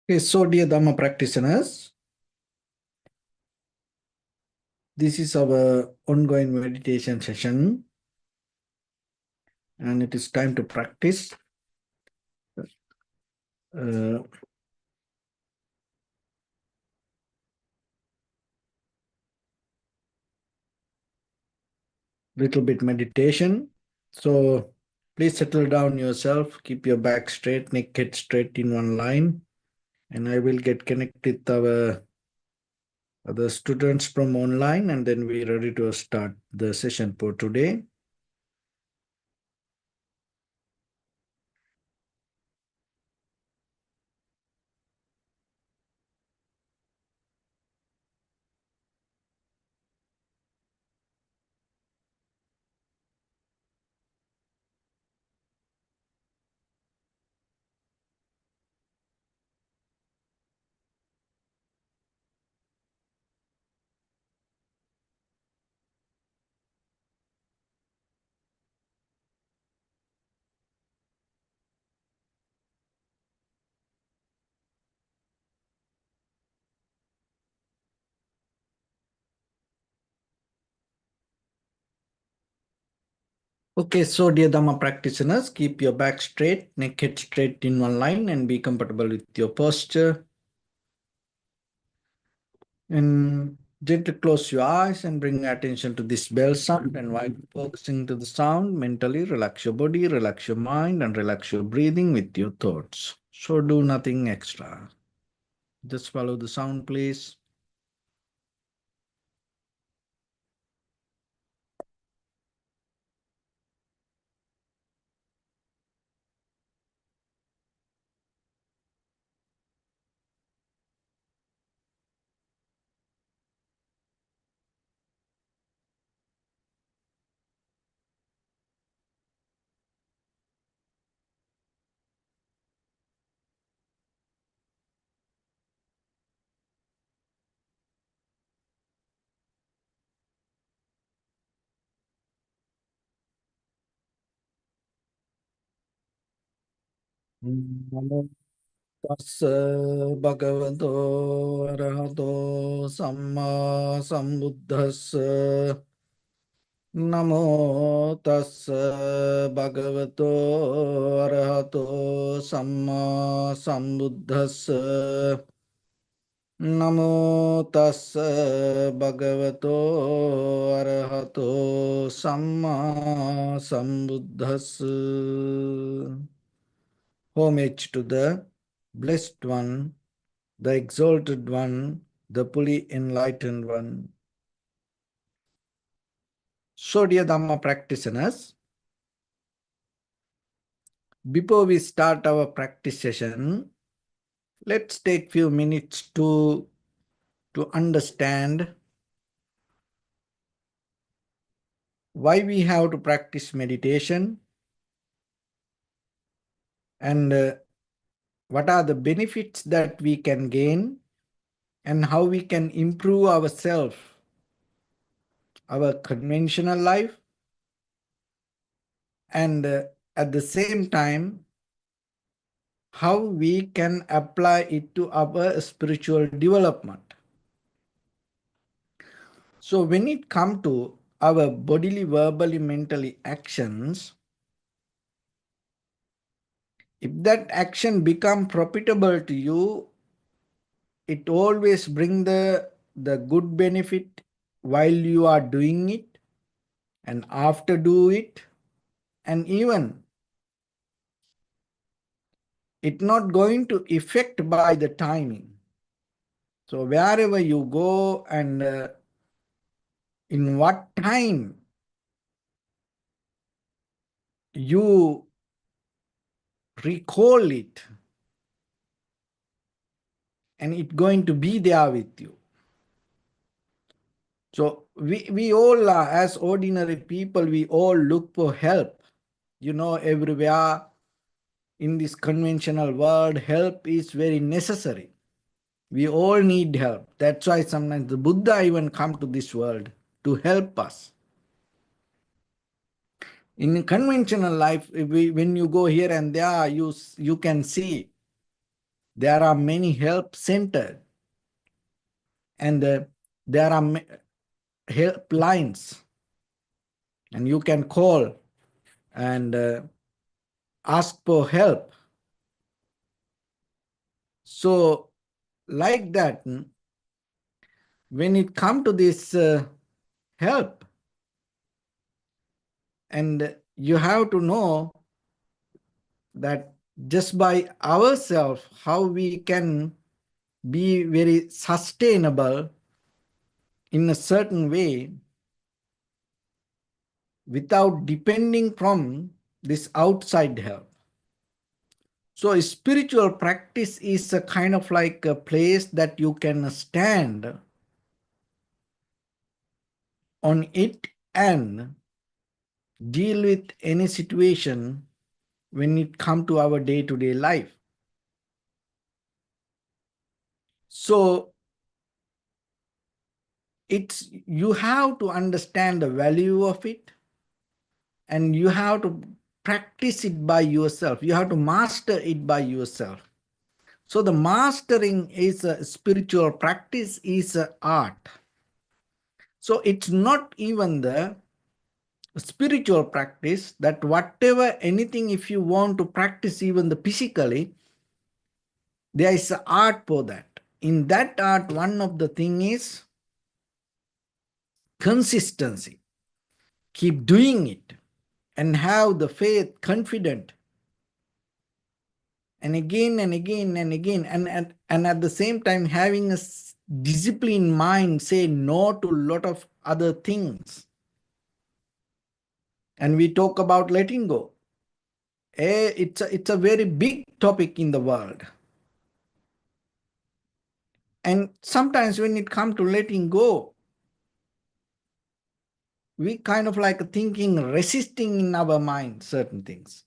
Okay, so dear Dhamma practitioners, this is our ongoing meditation session and it is time to practice. Little bit meditation. So please settle down yourself, keep your back straight, neck head straight in one line, and I will get connected with our other students from online and then we're ready to start the session for today. Okay, so dear Dhamma practitioners, keep your back straight, neck head straight in one line and be comfortable with your posture. And gently close your eyes and bring attention to this bell sound. And while focusing to the sound, mentally relax your body, relax your mind, and relax your breathing with your thoughts. So do nothing extra. Just follow the sound, please. Namo tassa bhagavato arahato samma sambuddhassa. Namo tassa bhagavato arahato samma sambuddhassa. Namo tassa bhagavato arahato samma sambuddhassa. Homage to the Blessed One, the Exalted One, the fully enlightened One. So, dear Dhamma practitioners, before we start our practice session, let's take few minutes to understand why we have to practice meditation and what are the benefits that we can gain and how we can improve ourselves, our conventional life, and at the same time, how we can apply it to our spiritual development. So when it comes to our bodily, verbally, mentally actions, if that action become profitable to you, it always bring the good benefit while you are doing it and after do it, and even it not going to affect by the timing. So wherever you go and in what time you recall it, and it's going to be there with you. So we all are, as ordinary people, we all look for help. You know, everywhere in this conventional world, help is very necessary. We all need help. That's why sometimes the Buddha even come to this world to help us. In conventional life, when you go here and there, you can see There are many help centers, and there are helplines, and you can call and ask for help. So, like that, when it comes to this help, and you have to know that just by ourselves, how we can be very sustainable in a certain way without depending from this outside help. So spiritual practice is a kind of like a place that you can stand on it and deal with any situation when it comes to our day-to-day life. So you have to understand the value of it, and you have to practice it by yourself. You have to master it by yourself. So the mastering is a spiritual practice, is an art. So it's not even the spiritual practice that whatever, anything, if you want to practice even the physically, there is an art for that. In that art, one of the thing is consistency. Keep doing it and have the faith, confident, and again and again and again, and at the same time having a disciplined mind, say no to a lot of other things. And we talk about letting go. It's a very big topic in the world. And sometimes when it comes to letting go, we kind of like thinking, resisting in our mind certain things.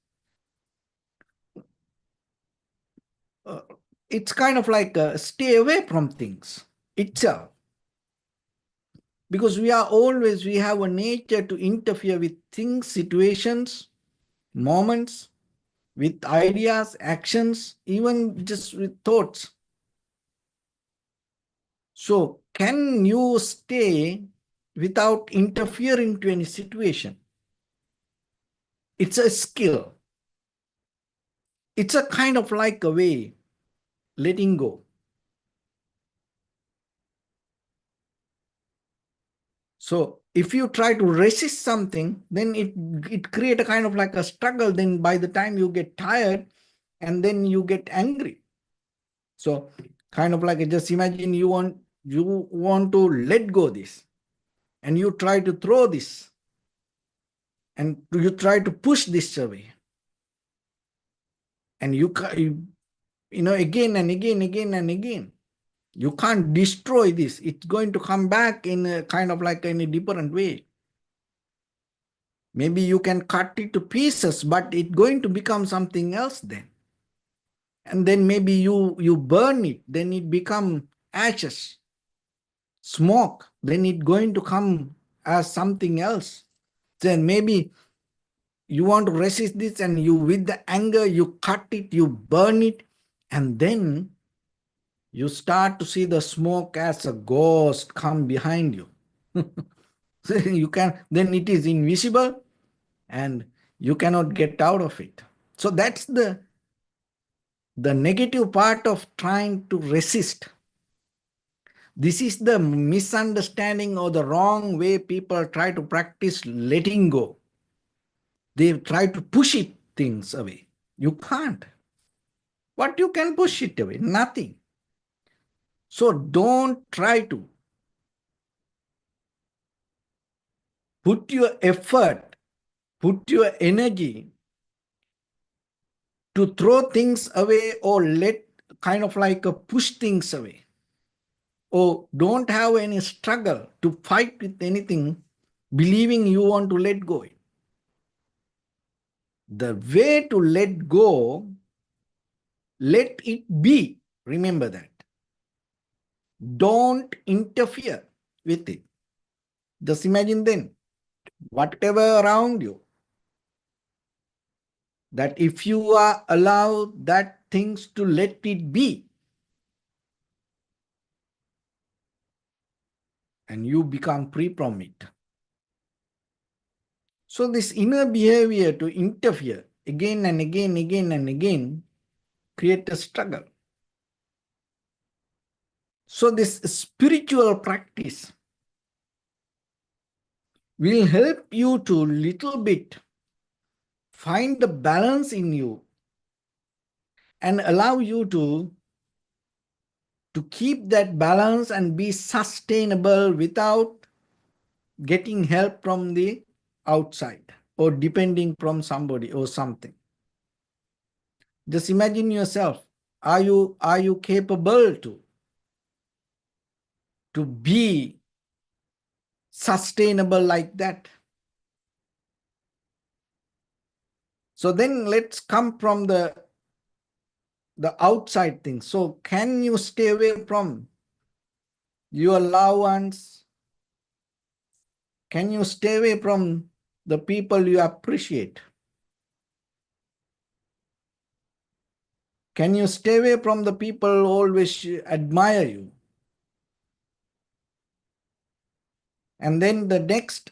It's kind of like stay away from things itself. Because we have a nature to interfere with things, situations, moments, with ideas, actions, even just with thoughts. So can you stay without interfering to any situation? It's a skill. It's a kind of like a way, letting go. So if you try to resist something, then it creates a kind of like a struggle. Then by the time you get tired, and then you get angry. So kind of like just imagine you want to let go this, and you try to throw this, and you try to push this away, and you again and again. You can't destroy this. It's going to come back in a kind of like in a different way. Maybe you can cut it to pieces, but it's going to become something else then. And then maybe you burn it, then it become ashes, smoke, then it's going to come as something else. Then maybe you want to resist this, and you, with the anger, you cut it, you burn it, and then you start to see the smoke as a ghost come behind you. So then it is invisible, and you cannot get out of it. So that's the negative part of trying to resist. This is the misunderstanding or the wrong way people try to practice letting go. They try to push things away. You can't. What you can push it away? Nothing. So don't try to put your effort, put your energy to throw things away, or let kind of like push things away. Or don't have any struggle to fight with anything, believing you want to let go. The way to let go, let it be. Remember that. Don't interfere with it. Just imagine then, whatever around you, that if you are allowed that things to let it be. And you become free from it. So this inner behavior to interfere again and again create a struggle. So this spiritual practice will help you to little bit find the balance in you and allow you to keep that balance and be sustainable without getting help from the outside or depending from somebody or something. Just imagine yourself. Are you capable to be sustainable like that? So then let's come from the outside things. So can you stay away from your loved ones? Can you stay away from the people you appreciate? Can you stay away from the people who always admire you? And then the next,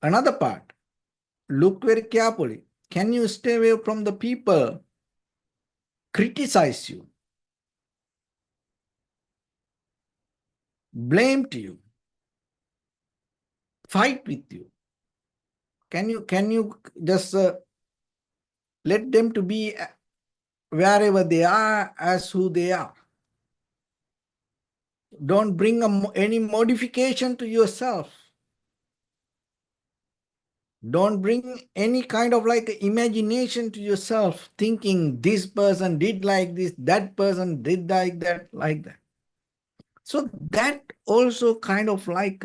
another part, look very carefully. Can you stay away from the people criticize you, blamed you, fight with you? Can you just let them to be wherever they are as who they are? Don't bring any modification to yourself. Don't bring any kind of like imagination to yourself, thinking this person did like this, that person did like that, like that. So that also kind of like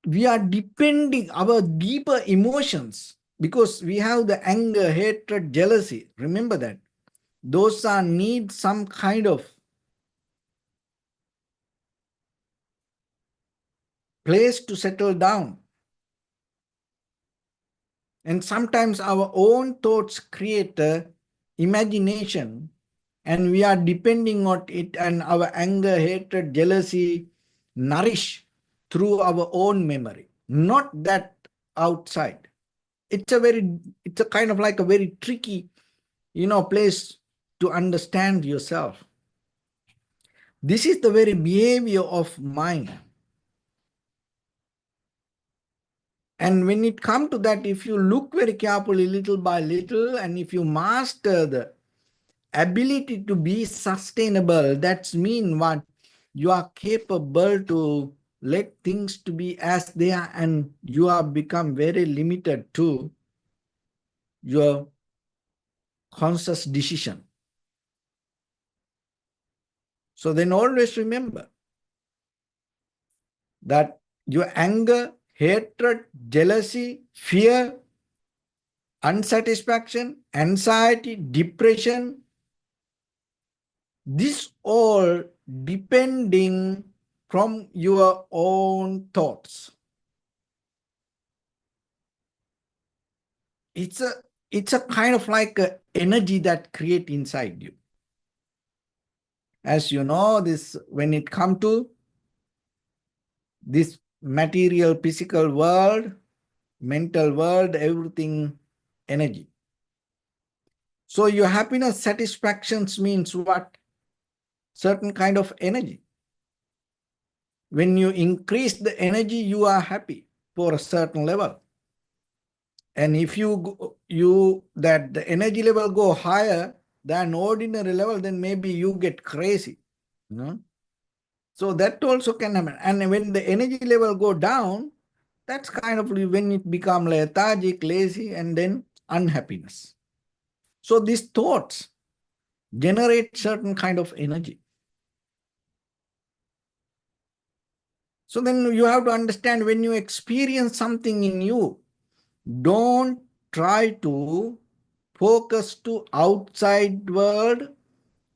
we are depending our deeper emotions because we have the anger, hatred, jealousy. Remember that. Those are need some kind of place to settle down. And sometimes our own thoughts create a imagination and we are depending on it, and our anger, hatred, jealousy nourish through our own memory, not that outside. It's a kind of like a very tricky, place to understand yourself. This is the very behavior of mind. And when it comes to that, if you look very carefully, little by little, and if you master the ability to be sustainable, that's mean what? You are capable to let things to be as they are, and you are become very limited to your conscious decision. So then always remember that your anger, hatred, jealousy, fear, unsatisfaction, anxiety, depression, this all depending from your own thoughts. It's a kind of like a energy that create inside you. As you know, this when it come to this material, physical world, mental world, everything energy. So your happiness, satisfactions means what? Certain kind of energy. When you increase the energy, you are happy for a certain level. And if that the energy level go higher than ordinary level, then maybe you get crazy. So that also can happen. And when the energy level go down, that's kind of when it become lethargic, lazy, and then unhappiness. So these thoughts generate certain kind of energy. So then you have to understand, when you experience something in you, don't try to focus to outside world,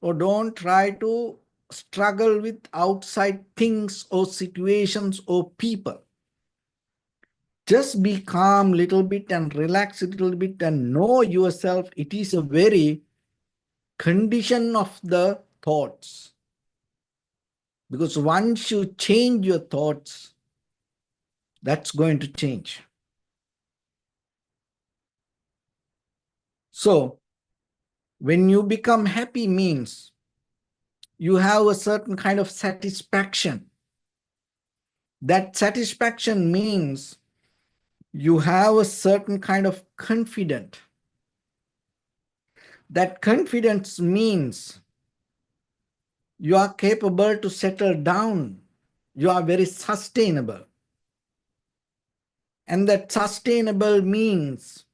or don't try to struggle with outside things or situations or people. Just be calm a little bit and relax a little bit and know yourself. It is a very condition of the thoughts. Because once you change your thoughts, that's going to change. So, when you become happy means you have a certain kind of satisfaction. That satisfaction means you have a certain kind of confidence. That confidence means you are capable to settle down. You are very sustainable. And that sustainable means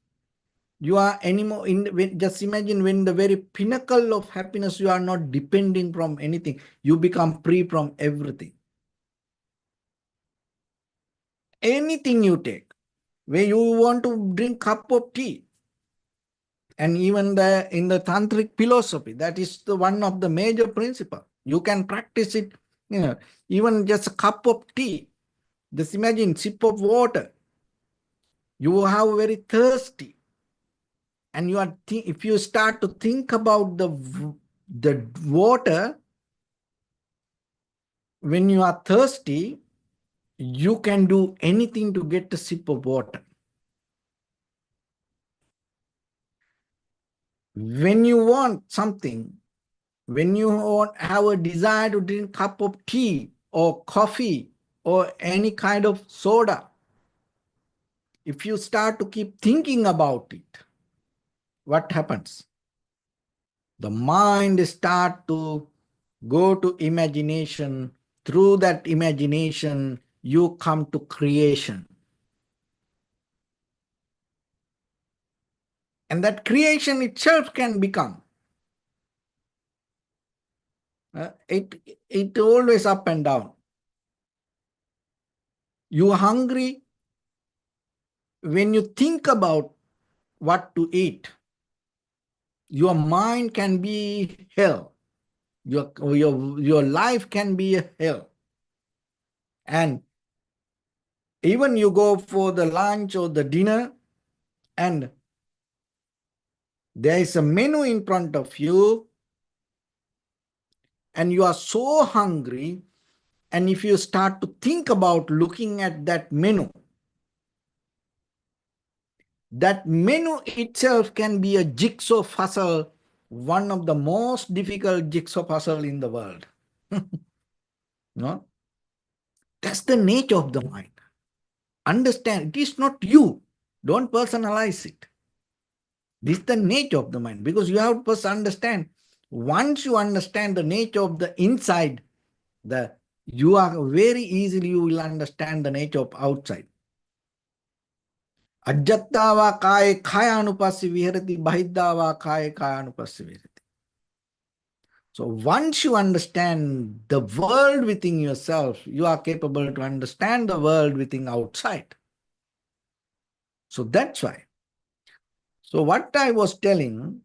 you are anymore just imagine when the very pinnacle of happiness, you are not depending from anything. You become free from everything. Anything you take, where you want to drink cup of tea, and even in the tantric philosophy, that is the one of the major principle. You can practice it, even just a cup of tea. Just imagine sip of water. You have very thirsty, and you are if you start to think about the water, when you are thirsty, you can do anything to get a sip of water. When you want something, when you have a desire to drink a cup of tea or coffee or any kind of soda, if you start to keep thinking about it, what happens? The mind start to go to imagination. Through that imagination, you come to creation. And that creation itself can become. It always up and down. You are hungry. When you think about what to eat, your mind can be hell. Your life can be a hell. And even you go for the lunch or the dinner, and there is a menu in front of you, and you are so hungry, and if you start to think about looking at that menu itself can be a jigsaw puzzle, one of the most difficult jigsaw puzzle in the world. No? That's the nature of the mind. Understand, it is not you. Don't personalize it. This is the nature of the mind, because you have to first understand. Once you understand the nature of the inside, you are very easily, you will understand the nature of outside. Ajjattava kaya kaya anupassi viharati, bahiddava kaya kaya anupassi viharati. So once you understand the world within yourself, you are capable to understand the world within outside. So that's why. So what I was telling,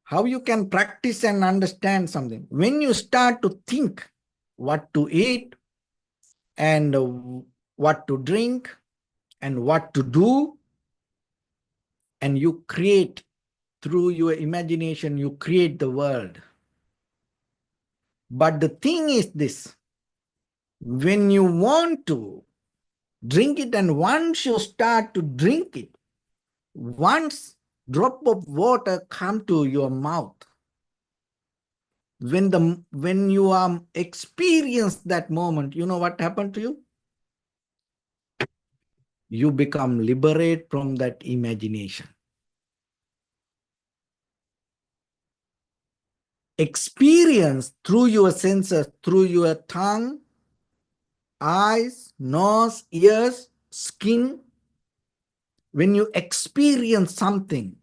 how you can practice and understand something. When you start to think what to eat and what to drink and what to do, and you create through your imagination, you create the world. But the thing is this, when you want to drink it, and once you start to drink it, once drop of water come to your mouth, when you experience that moment, you know what happened to you? You become liberated from that imagination. Experience through your senses, through your tongue, eyes, nose, ears, skin. When you experience something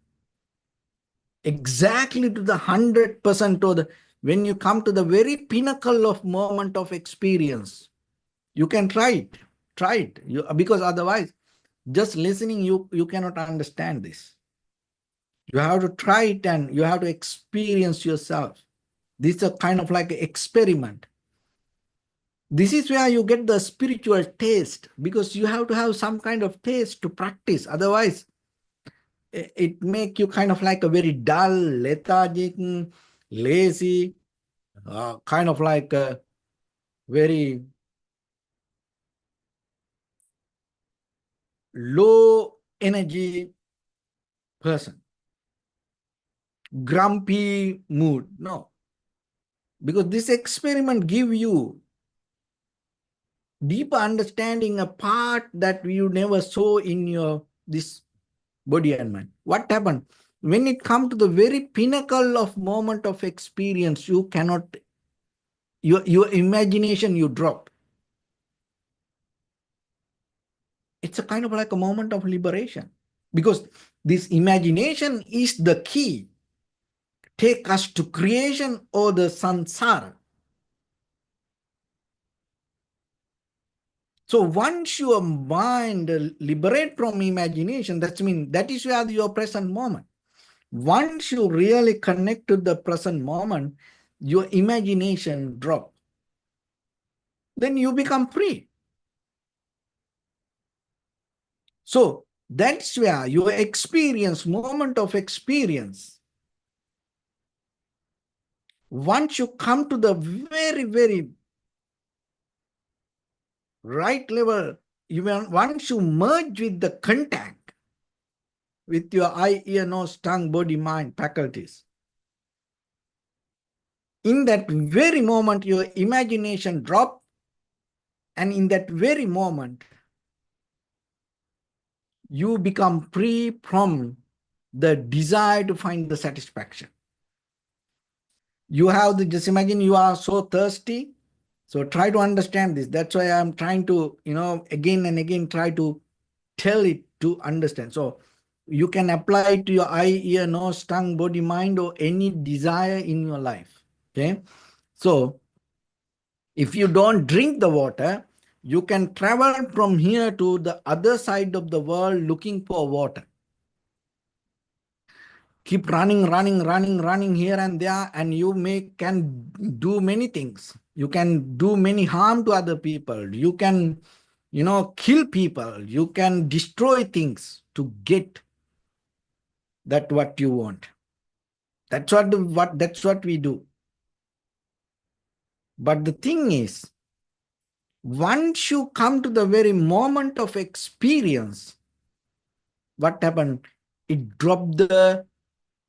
exactly to the 100%, or when you come to the very pinnacle of moment of experience, you can try it, because otherwise, just listening, you cannot understand this. You have to try it and you have to experience yourself. This is a kind of like an experiment. This is where you get the spiritual taste, because you have to have some kind of taste to practice. Otherwise, it make you kind of like a very dull, lethargic, lazy, kind of like a very low energy person, grumpy mood. No, because this experiment give you deeper understanding, a part that you never saw in your this body and mind. What happened? When it comes to the very pinnacle of moment of experience, you cannot, your imagination, you drop. It's a kind of like a moment of liberation, because this imagination is the key, take us to creation or the samsara. So once your mind liberate from imagination, that means that is where your present moment. Once you really connect to the present moment, your imagination drop. Then you become free. So that's where your experience, moment of experience, once you come to the very, very right level, even once you merge with the contact with your eye, ear, nose, tongue, body, mind, faculties, in that very moment, your imagination drop, and in that very moment, you become free from the desire to find the satisfaction. You have the, just imagine you are so thirsty. So try to understand this. That's why I'm trying to, again and again, try to tell it to understand. So you can apply it to your eye, ear, nose, tongue, body, mind, or any desire in your life. Okay. So if you don't drink the water, you can travel from here to the other side of the world looking for water. Keep running here and there, and you can do many things. You can do many harm to other people. You can, kill people. You can destroy things to get that what you want. That's what we do. But the thing is, once you come to the very moment of experience, what happened? It dropped the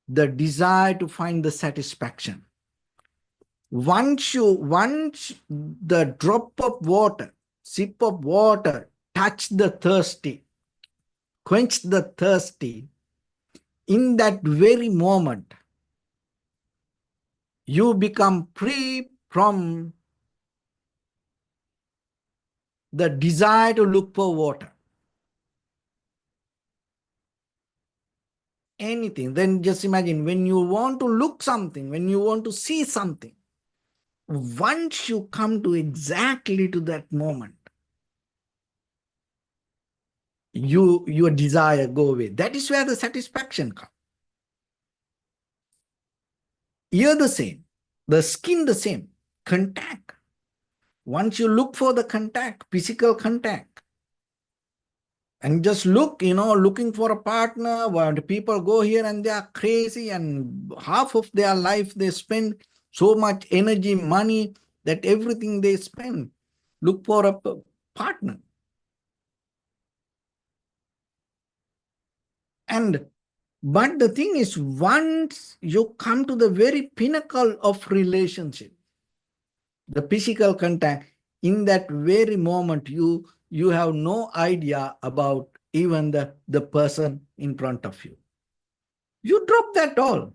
desire to find the satisfaction. Once the drop of water, sip of water, touch the thirsty, quench the thirsty, in that very moment, you become free from the desire to look for water. Anything. Then just imagine, when you want to look something, when you want to see something, once you come to exactly to that moment, your desire go away. That is where the satisfaction comes. Ear the same, the skin the same, contact. Once you look for the contact, physical contact, and just look, looking for a partner, where the people go here and they are crazy, and half of their life they spend so much energy, money, that everything they spend, look for a partner. But the thing is, once you come to the very pinnacle of relationship, the physical contact, in that very moment, you have no idea about even the person in front of you. You drop that all.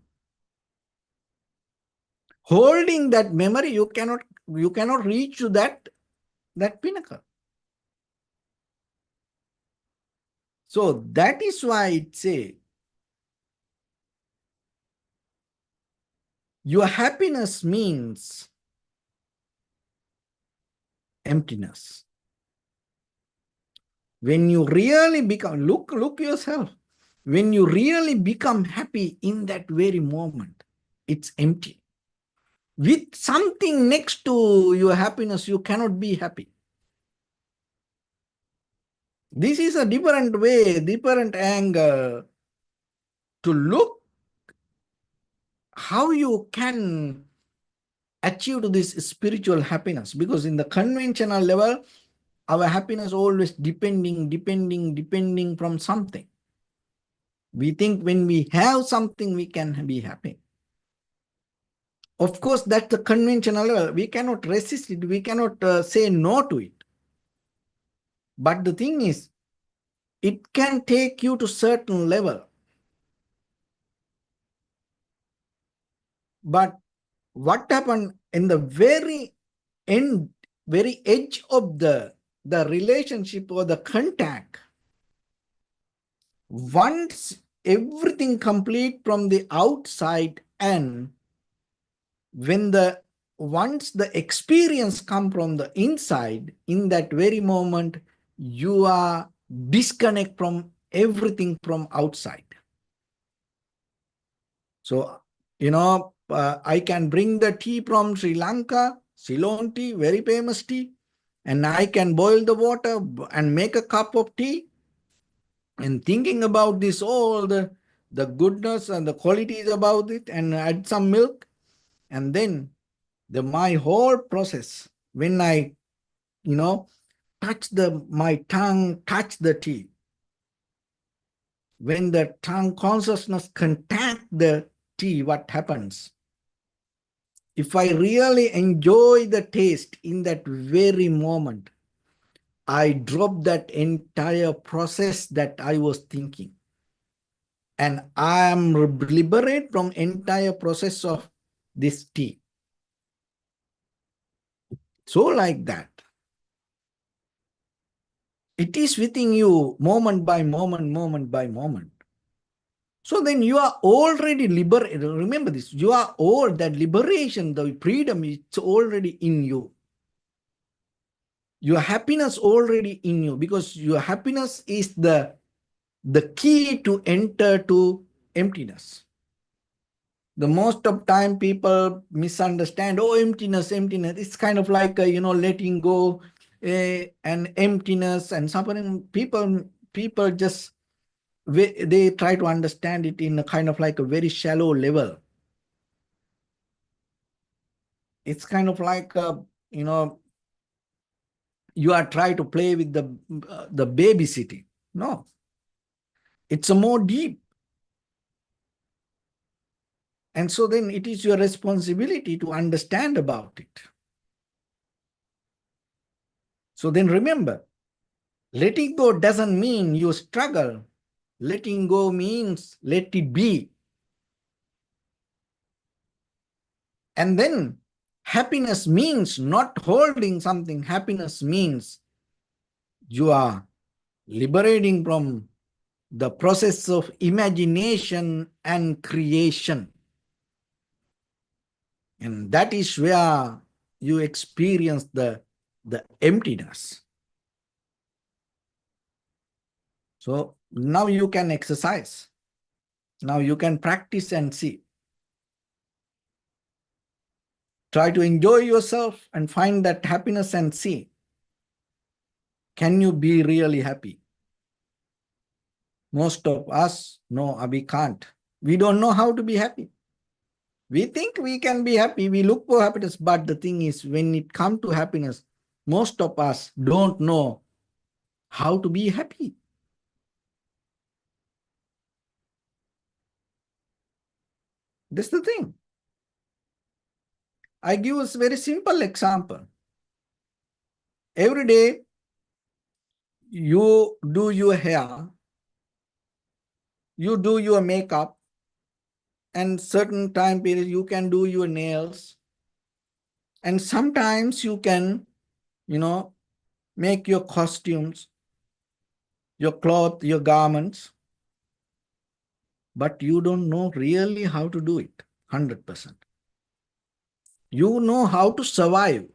Holding that memory, you cannot reach to that pinnacle. So that is why it say, your happiness means emptiness. When you really become, look yourself, when you really become happy in that very moment, it's empty. with something next to your happiness, you cannot be happy. This is a different way, different angle to look how you can achieve this spiritual happiness. Because in the conventional level, our happiness always depending from something. We think when we have something, we can be happy. Of course, that's the conventional level. We cannot resist it. We cannot say no to it. But the thing is, it can take you to certain level. But what happened in the very end, very edge of the relationship or the contact, once everything complete from the outside, and when once the experience come from the inside, in that very moment you are disconnect from everything from outside. So I can bring the tea from Sri Lanka, Ceylon tea, very famous tea, and I can boil the water and make a cup of tea, and thinking about this, all the goodness and the qualities about it, and add some milk, and then my whole process, when I touch my tongue touch the tea, when the tongue consciousness contact the tea, what happens? If I really enjoy the taste in that very moment, I drop that entire process that I was thinking, and I am liberated from entire process of this tea. So like that, it is within you, moment by moment, moment by moment. So then you are already liberated. Remember this, you are all, that liberation, the freedom is already in you. Your happiness already in you, because your happiness is the key to enter to emptiness. The most of time people misunderstand, oh, emptiness. It's kind of like, letting go and emptiness and suffering. People just, they try to understand it in a kind of like a very shallow level. It's kind of like, you are trying to play with the babysitting. No, it's a more deep. And so then it is your responsibility to understand about it. So then remember, letting go doesn't mean you struggle. Letting go means let it be. And then happiness means not holding something. Happiness means you are liberating from the process of imagination and creation. And that is where you experience the emptiness. So now you can exercise. Now you can practice and see. Try to enjoy yourself and find that happiness and see. Can you be really happy? Most of us, no, we can't. We don't know how to be happy. We think we can be happy. We look for happiness. But the thing is, when it comes to happiness, most of us don't know how to be happy. That's the thing. I give us a very simple example. Every day, you do your hair, you do your makeup, and certain time period you can do your nails, and sometimes you can, make your costumes, your cloth, your garments, but you don't know really how to do it 100%. You know how to survive.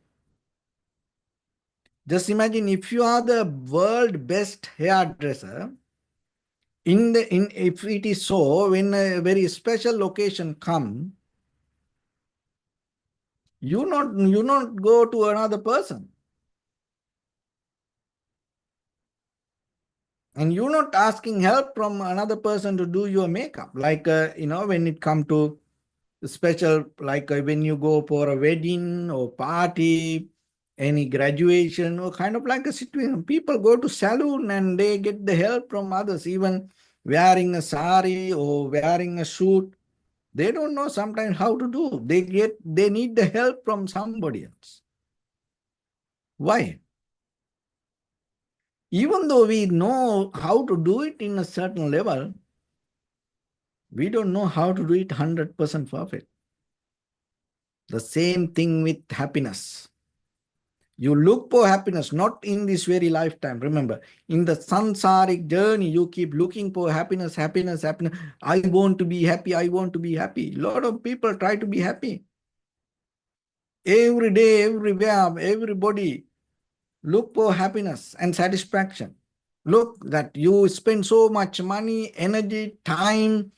Just imagine if you are the world best hairdresser, if it is so, when a very special occasion come, You not go to another person. And you're not asking help from another person to do your makeup. Like, when it comes to special, like when you go for a wedding or party, any graduation, or kind of like a situation, people go to salon and they get the help from others, even wearing a sari or wearing a suit. They don't know sometimes how to do. They need the help from somebody else. Why? Even though we know how to do it in a certain level, we don't know how to do it 100% perfect. The same thing with happiness. You look for happiness, not in this very lifetime. Remember, in the sansaric journey, you keep looking for happiness, happiness, happiness. I want to be happy. I want to be happy. A lot of people try to be happy. Every day, everywhere, everybody look for happiness and satisfaction. Look that you spend so much money, energy, time,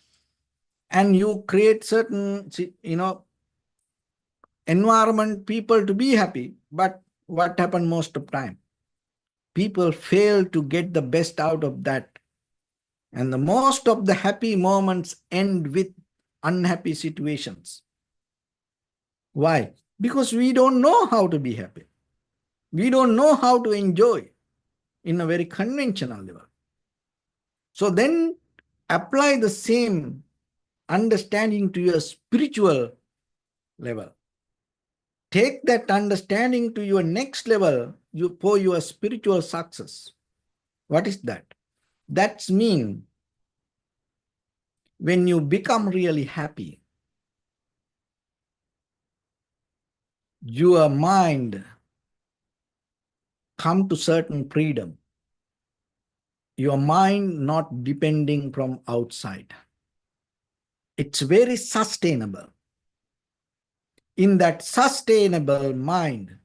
and you create certain, environment, people to be happy. But what happened most of the time? People fail to get the best out of that. And the most of the happy moments end with unhappy situations. Why? Because we don't know how to be happy. We don't know how to enjoy in a very conventional level. So then apply the same understanding to your spiritual level. Take that understanding to your next level for your spiritual success. What is that? That's mean when you become really happy, your mind come to certain freedom. Your mind not depending from outside. It's very sustainable. In that sustainable mind,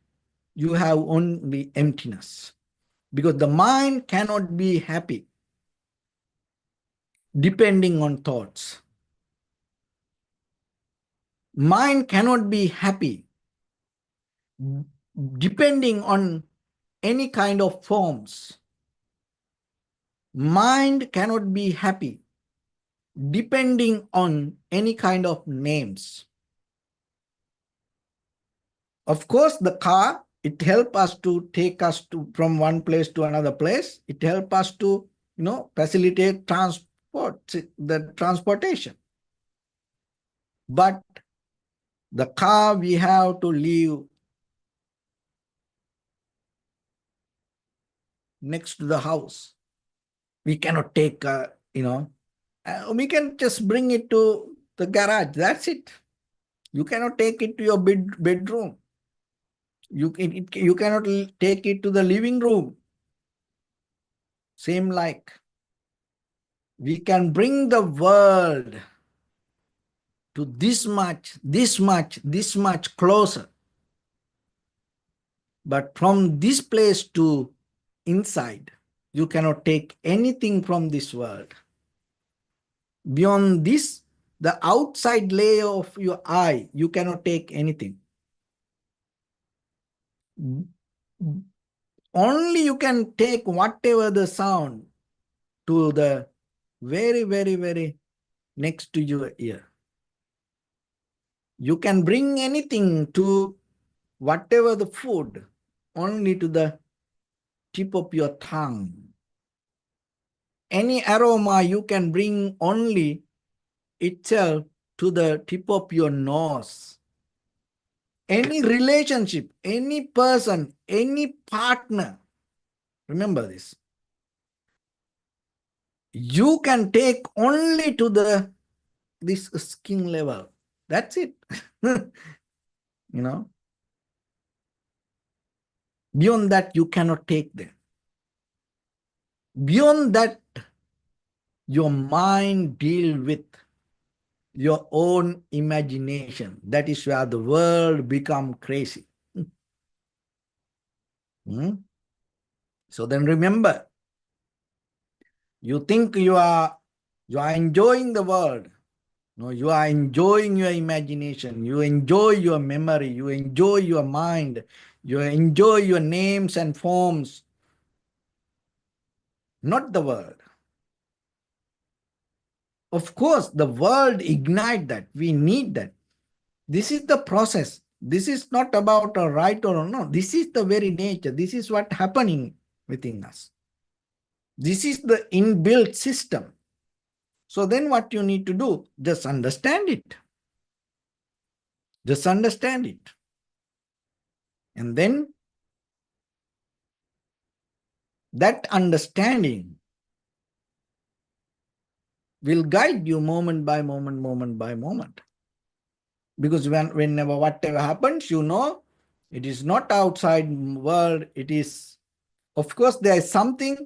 you have only emptiness. Because the mind cannot be happy depending on thoughts. Mind cannot be happy depending on any kind of forms. Mind cannot be happy depending on any kind of names. Of course, the car, it helps us to take us from one place to another place. It helps us to, facilitate the transportation. But the car we have to leave next to the house. We cannot take, we can just bring it to the garage. That's it. You cannot take it to your bedroom. You cannot take it to the living room. Same like we can bring the world to this much, this much, this much closer. But from this place to inside, you cannot take anything from this world. Beyond this, the outside layer of your eye, you cannot take anything. Only you can take whatever the sound to the very, very, very next to your ear. You can bring anything to whatever the food, only to the tip of your tongue. Any aroma you can bring only itself to the tip of your nose. Any relationship, any person, any partner, remember this. You can take only to this skin level. That's it. Beyond that, you cannot take them. Beyond that, your mind deal with your own imagination. That is where the world become crazy. So then remember, you think you are enjoying the world. No, you are enjoying your imagination, you enjoy your memory, you enjoy your mind, you enjoy your names and forms, not the world. Of course, the world ignite that. We need that. This is the process. This is not about a right or no. This is the very nature. This is what happening within us. This is the inbuilt system. So then what you need to do, just understand it. Just understand it. And then that understanding will guide you moment by moment, moment by moment. Because whenever whatever happens, you know, it is not outside world. It is, of course, there is something,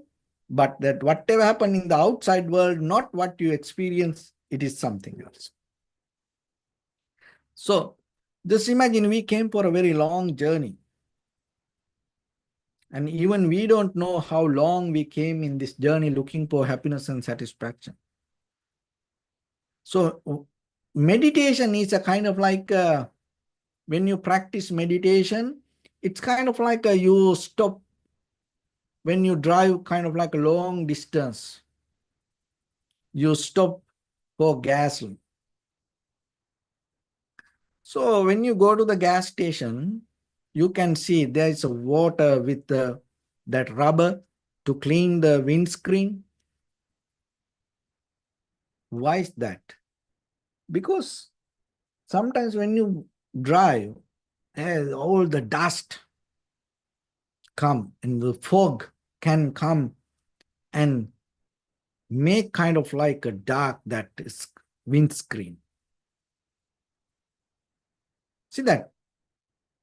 but that whatever happened in the outside world, not what you experience, it is something else. So just imagine we came for a very long journey. And even we don't know how long we came in this journey looking for happiness and satisfaction. So meditation is a kind of like, when you practice meditation, it's kind of like you stop when you drive kind of like a long distance. You stop for gas. So when you go to the gas station, you can see there is a water with that rubber to clean the windscreen. Why is that? Because sometimes when you drive, all the dust come and the fog can come and make kind of like a dark that is windscreen. See that?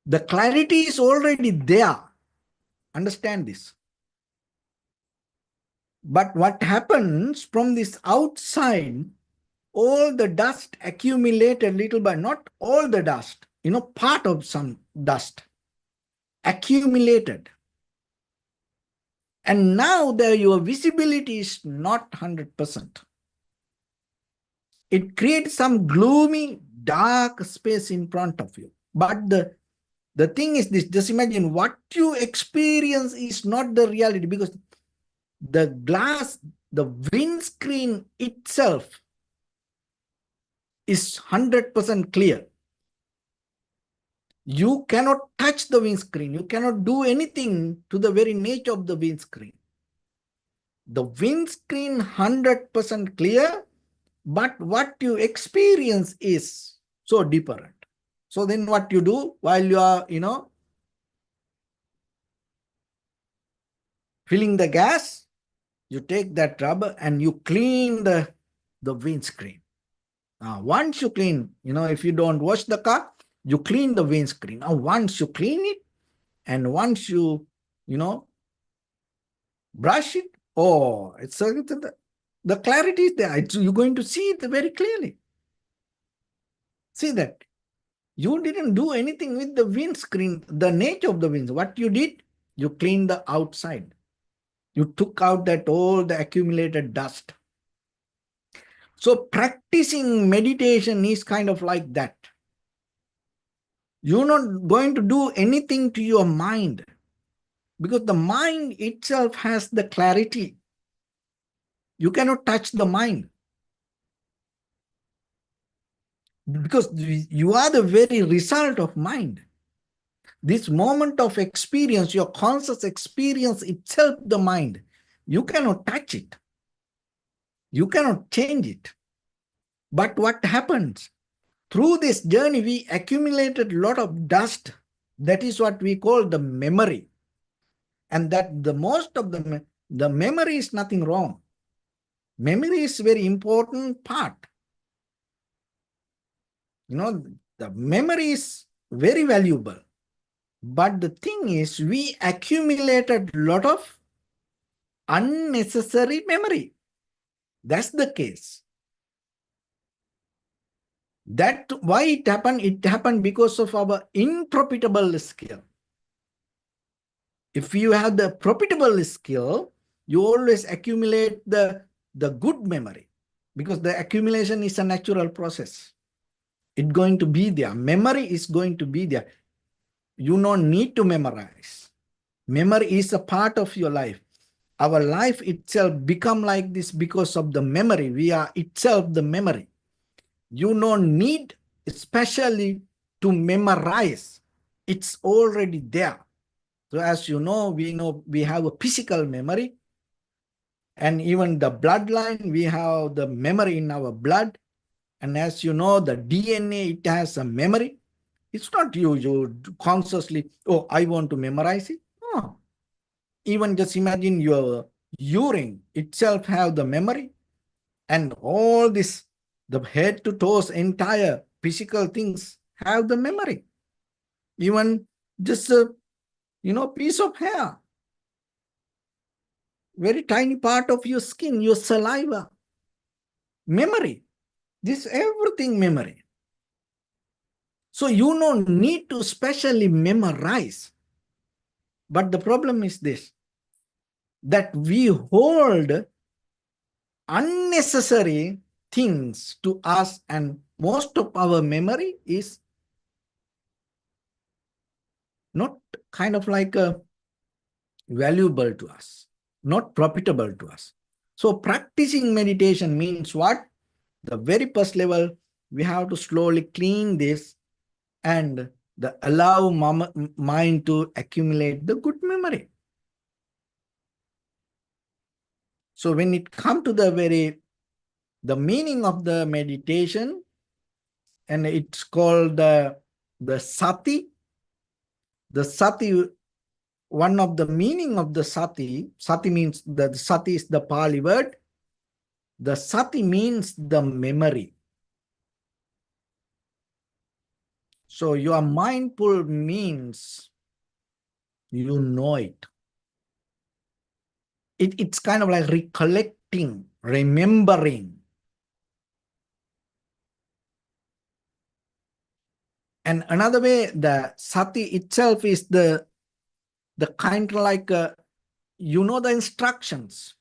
The clarity is already there. Understand this. But what happens from this outside, all the dust accumulated little by, not all the dust, part of some dust accumulated. And now your visibility is not 100%. It creates some gloomy, dark space in front of you. But the thing is this, just imagine what you experience is not the reality, because the glass, the windscreen itself is 100% clear. You cannot touch the windscreen. You cannot do anything to the very nature of the windscreen. The windscreen 100% clear, but what you experience is so different. So then what you do while you are, filling the gas, you take that rubber and you clean the windscreen. Once you clean, if you don't wash the car, you clean the windscreen. Now, once you clean it and once you, brush it, it's the clarity is there. You're going to see it very clearly. See that? You didn't do anything with the windscreen, the nature of the windscreen. What you did, you cleaned the outside. You took out all the accumulated dust. So practicing meditation is kind of like that. You're not going to do anything to your mind, because the mind itself has the clarity. You cannot touch the mind, because you are the very result of mind. This moment of experience, your conscious experience itself, the mind, you cannot touch it. You cannot change it. But what happens? Through this journey, we accumulated a lot of dust. That is what we call the memory. And that the most of the memory is nothing wrong. Memory is very important part. The memory is very valuable. But the thing is, we accumulated a lot of unnecessary memory. That's the case. That why it happened? It happened because of our improfitable skill. If you have the profitable skill, you always accumulate the good memory. because the accumulation is a natural process. It's going to be there. Memory is going to be there. You don't need to memorize. Memory is a part of your life. Our life itself become like this because of the memory. We are itself the memory. You don't need especially to memorize. It's already there. So as you know we have a physical memory, and even the bloodline, we have the memory in our blood. And as you know, the DNA, it has a memory. It's not you consciously, oh, I want to memorize it. No. Even just imagine your urine itself have the memory, and all this, the head to toes, entire physical things have the memory. Even just a piece of hair, very tiny part of your skin, your saliva, memory. This everything memory. So you don't need to specially memorize. But the problem is this, that we hold unnecessary things to us, and most of our memory is not kind of like valuable to us, not profitable to us. So practicing meditation means what? The very first level, we have to slowly clean this and allow mind to accumulate the good memory. So when it comes to the meaning of the meditation, and it's called the sati. The sati, one of the meaning of the sati means the sati is the Pali word. The sati means the memory. So your mindful means you know it. It's kind of like recollecting, remembering. And another way, the sati itself is the kind of like, the instructions.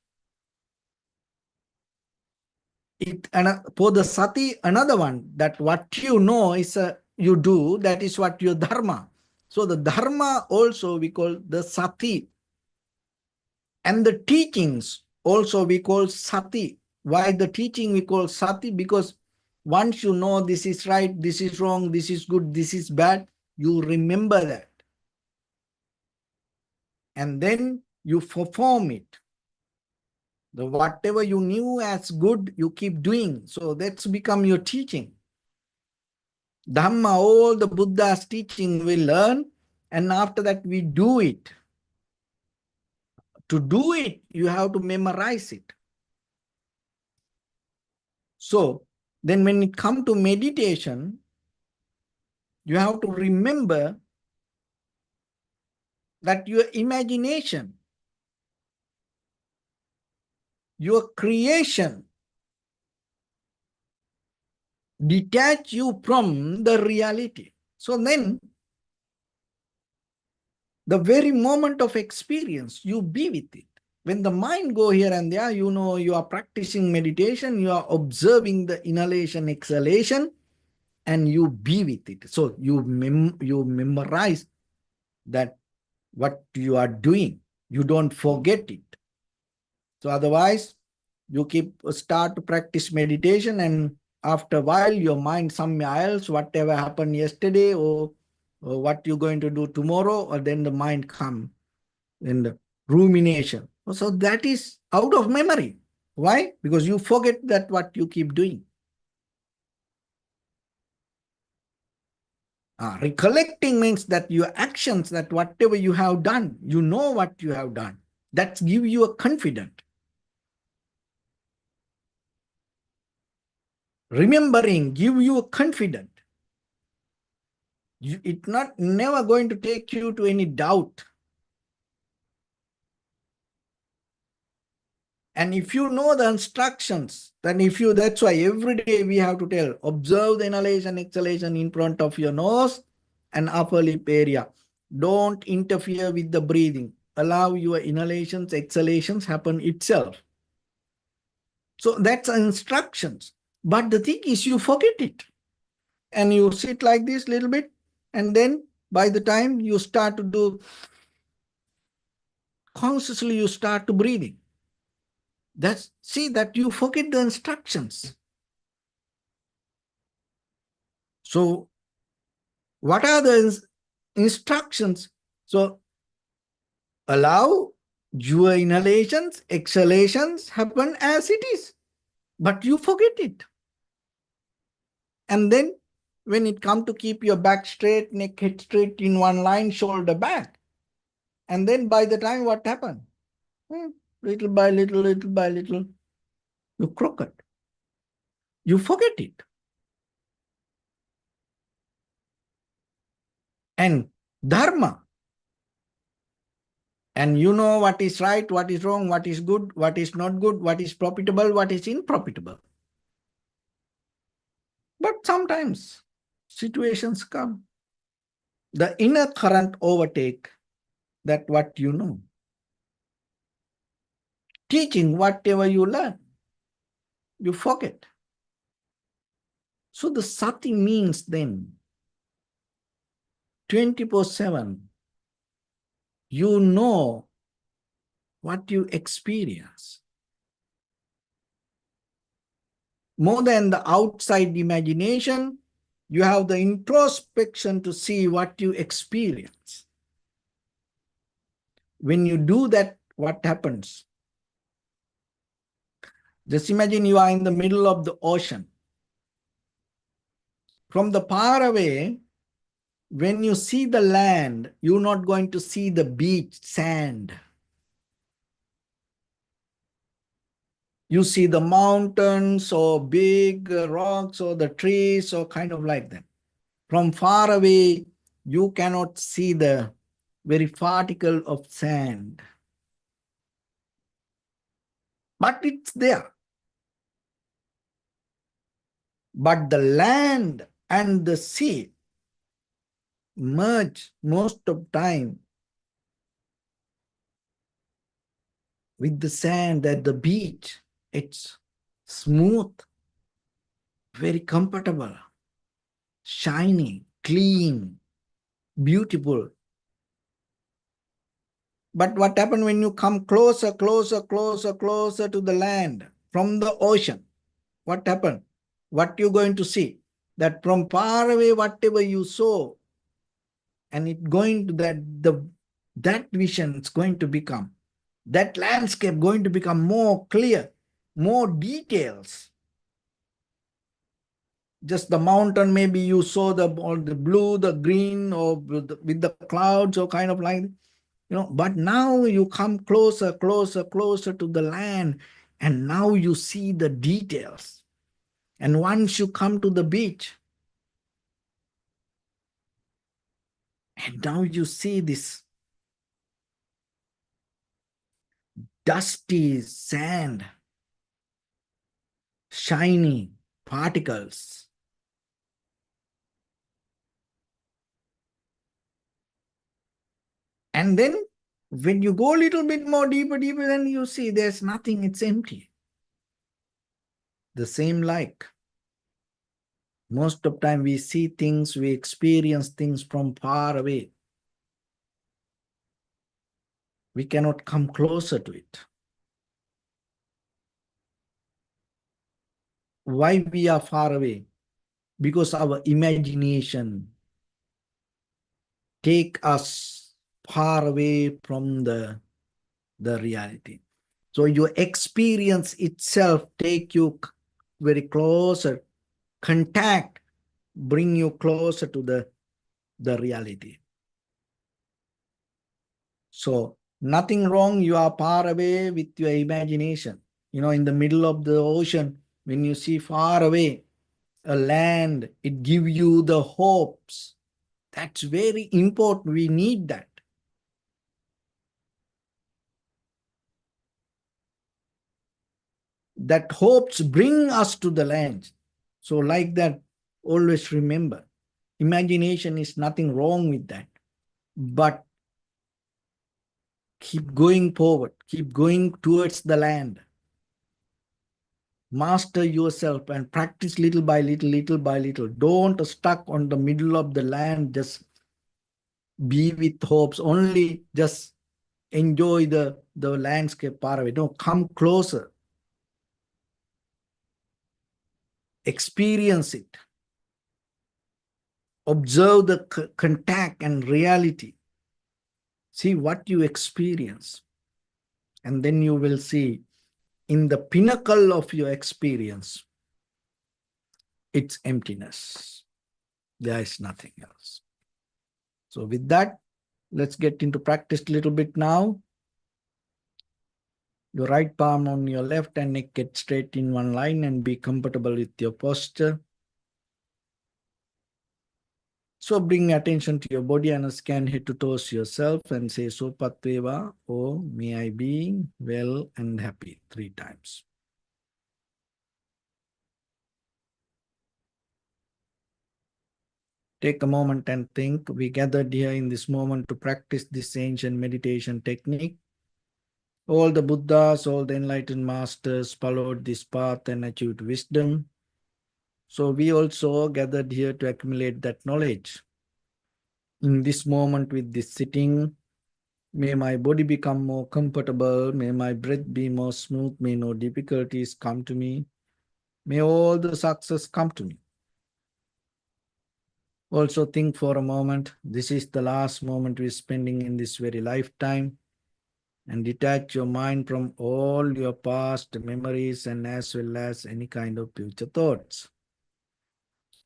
For the sati, another one, that what you know is you do, that is what your dharma. So the dharma also we call the sati. And the teachings also we call sati. Why the teaching we call sati? Because once you know this is right, this is wrong, this is good, this is bad, you remember that. And then you perform it. Whatever you knew as good, you keep doing. So that's become your teaching. Dhamma, all the Buddha's teaching we learn, and after that we do it. To do it, you have to memorize it. So then when it comes to meditation, you have to remember that your imagination, your creation, detach you from the reality. So then, the very moment of experience, you be with it. When the mind go here and there, you are practicing meditation, you are observing the inhalation, exhalation, and you be with it. So you memorize that what you are doing. You don't forget it. So otherwise, you start to practice meditation, and after a while, your mind somewhere else, whatever happened yesterday, or what you're going to do tomorrow, or then the mind come in the rumination. So that is out of memory. Why? Because you forget that what you keep doing. Recollecting means that your actions, that whatever you have done, you know what you have done. That gives you a confidence. Remembering give you a confidence. It's not never going to take you to any doubt. And if you know the instructions, then that's why every day we have to tell, observe the inhalation, exhalation in front of your nose and upper lip area. Don't interfere with the breathing. Allow your inhalations, exhalations happen itself. So that's instructions. But the thing is, you forget it. And you sit like this little bit, and then by the time you start to do, consciously you start to breathing. See that you forget the instructions. So what are the instructions? So allow your inhalations, exhalations happen as it is, but you forget it. And then when it comes to keep your back straight, neck head straight in one line, shoulder back. And then by the time what happened? Little by little, little by little, you crooked. You forget it. And Dharma. And you know what is right, what is wrong, what is good, what is not good, what is profitable, what is unprofitable. But sometimes situations come. The inner current overtake that what you know. Teaching whatever you learn, you forget. So the sati means then 24/7, you know what you experience. More than the outside imagination, you have the introspection to see what you experience. When you do that, what happens? Just imagine you are in the middle of the ocean. From the far away, when you see the land, you're not going to see the beach, sand. You see the mountains or big rocks or the trees or kind of like that. From far away, you cannot see the very particle of sand. But it's there. But the land and the sea merge most of time with the sand at the beach. It's smooth, very comfortable, shiny, clean, beautiful. But what happens when you come closer, closer, closer, closer to the land from the ocean? What happened? What you're going to see? That from far away, whatever you saw, and it going to that vision is going to become, that landscape going to become more clear, more details. Just the mountain, maybe you saw the blue, the green, or with the clouds, or kind of like, but now you come closer, closer, closer to the land, and now you see the details. And once you come to the beach, and now you see this dusty sand, shiny particles. And then when you go a little bit more deeper, then you see there's nothing, it's empty. The same like most of the time we see things, we experience things from far away. We cannot come closer to it. Why we are far away? Because our imagination take us far away from the reality. So your experience itself take you very closer, contact, bring you closer to the reality. So nothing wrong, you are far away with your imagination. In the middle of the ocean, when you see far away a land, it gives you the hopes. That's very important. We need that. That hopes bring us to the land. So like that, always remember, imagination is nothing wrong with that. But keep going forward, keep going towards the land. Master yourself and practice little by little, little by little. Don't stuck on the middle of the land. Just be with hopes. Only just enjoy the landscape far away. No, come closer. Experience it. Observe the contact and reality. See what you experience. And then you will see in the pinnacle of your experience, it's emptiness. There is nothing else. So with that, let's get into practice a little bit now. Your right palm on your left and neck get straight in one line and be comfortable with your posture. So bring attention to your body and scan head to toes yourself and say Sopatveva, oh, may I be well and happy 3 times. Take a moment and think. We gathered here in this moment to practice this ancient meditation technique. All the Buddhas, all the enlightened masters followed this path and achieved wisdom. So we also gathered here to accumulate that knowledge. In this moment with this sitting, may my body become more comfortable. May my breath be more smooth. May no difficulties come to me. May all the success come to me. Also think for a moment, this is the last moment we're spending in this very lifetime, and detach your mind from all your past memories and as well as any kind of future thoughts.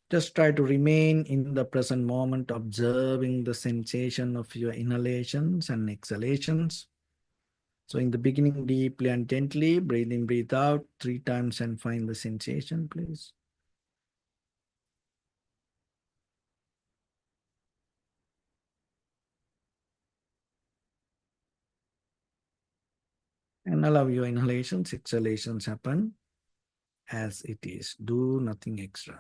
Just try to remain in the present moment, observing the sensation of your inhalations and exhalations. So in the beginning, deeply and gently, breathe in, breathe out 3 times and find the sensation, please. And allow your inhalations, exhalations happen as it is. Do nothing extra.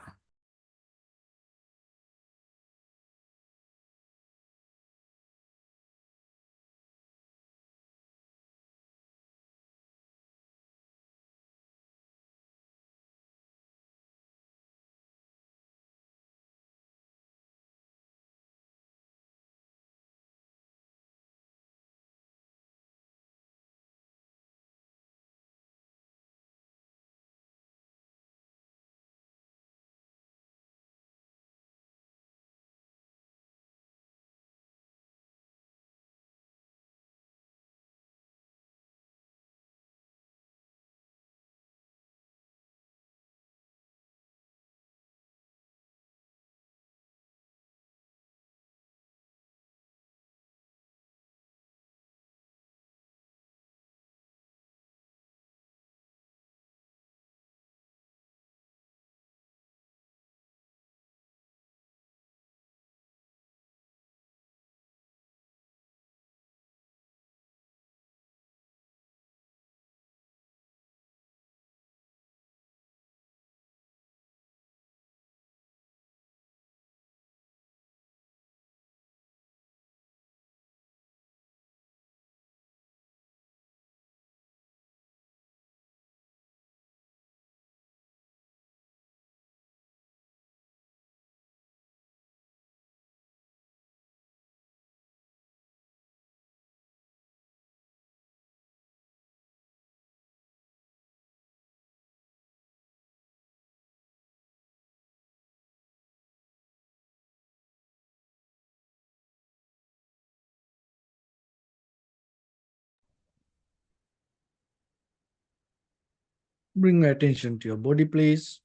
Bring attention to your body, please.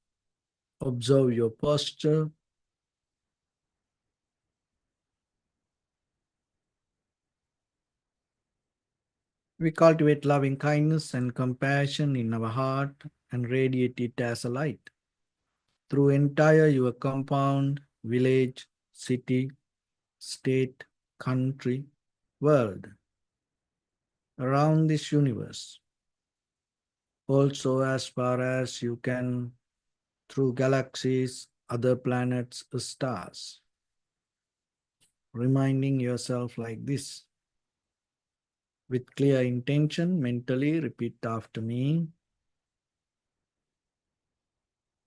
Observe your posture. We cultivate loving kindness and compassion in our heart and radiate it as a light through entire your compound, village, city, state, country, world, around this universe. Also as far as you can through galaxies, other planets, stars. Reminding yourself like this. With clear intention, mentally repeat after me.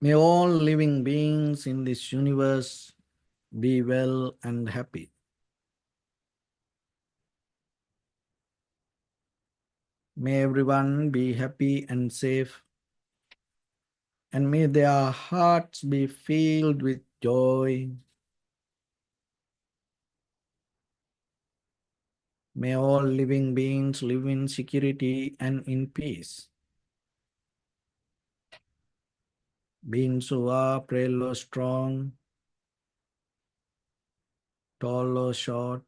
May all living beings in this universe be well and happy. May everyone be happy and safe, and may their hearts be filled with joy. May all living beings live in security and in peace. Beings who are frail or strong, tall or short,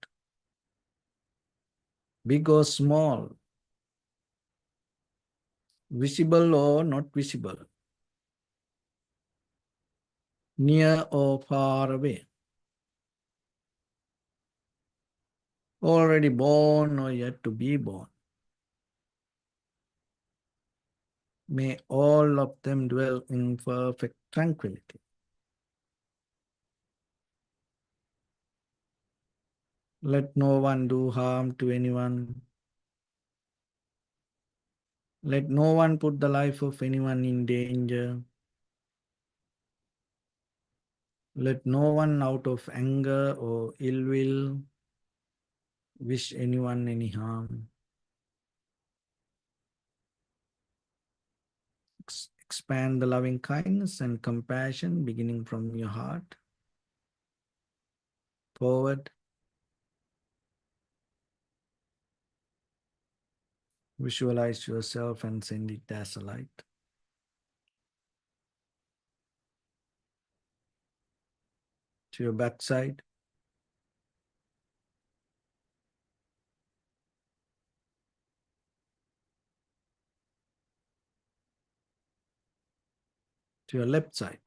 big or small, visible or not visible, near or far away, already born or yet to be born. May all of them dwell in perfect tranquility. Let no one do harm to anyone. Let no one put the life of anyone in danger. Let no one out of anger or ill will wish anyone any harm. Expand the loving kindness and compassion beginning from your heart forward. Visualize yourself and send it as a light to your backside, to your left side,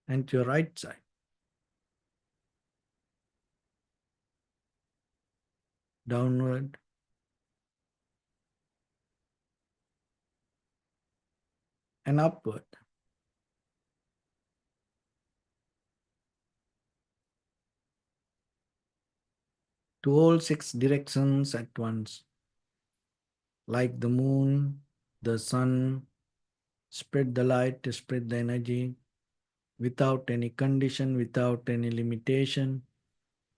and to your right side. Downward and upward. To all six directions at once. Like the moon, the sun, spread the light, spread the energy without any condition, without any limitation,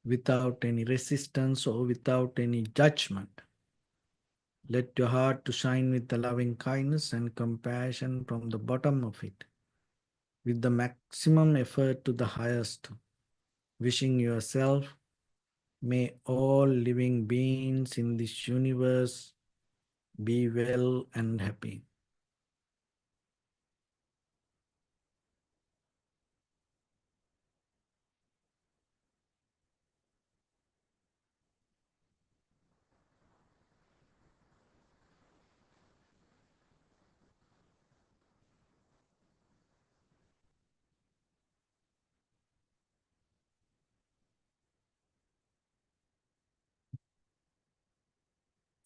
without any resistance or without any judgment. Let your heart to shine with the loving kindness and compassion from the bottom of it, with the maximum effort to the highest, wishing yourself, may all living beings in this universe be well and happy.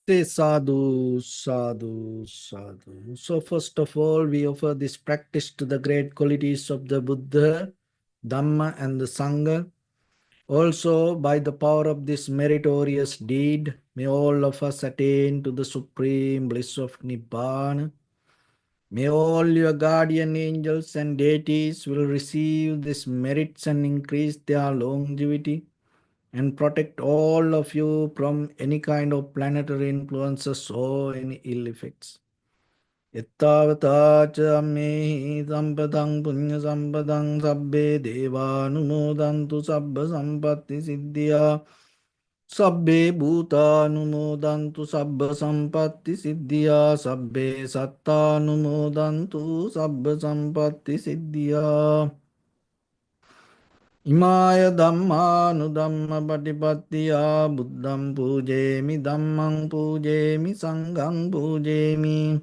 Say sadhu, sadhu, sadhu. So first of all, we offer this practice to the great qualities of the Buddha, Dhamma and the Sangha. Also, by the power of this meritorious deed, may all of us attain to the supreme bliss of Nibbana. May all your guardian angels and deities will receive these merits and increase their longevity and protect all of you from any kind of planetary influences or any ill effects. Yattavata cha me sampadang punya sampadang sabbe devanumodantu sabba sampatti siddhya sabbe bhutanumodantu sabba sampatti siddhya sabbe sattanumodantu sabba sampatti siddhya. Imaya Dhamma Dhamma Patipattiya Buddham Pujemi Dhammang Pujemi Sanghang Pujemi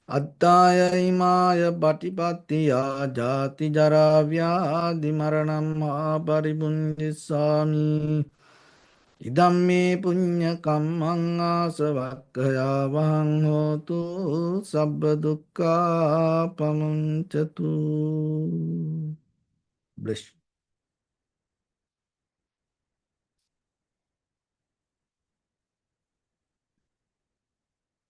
Attaya Imaya Patipattiya Jati Jara Vyadi Maranam Paribunjisami Idamme Punya Kammang Asavakkaya Vahang Hotu Sabba Dukkha Pamunchatu. Bless.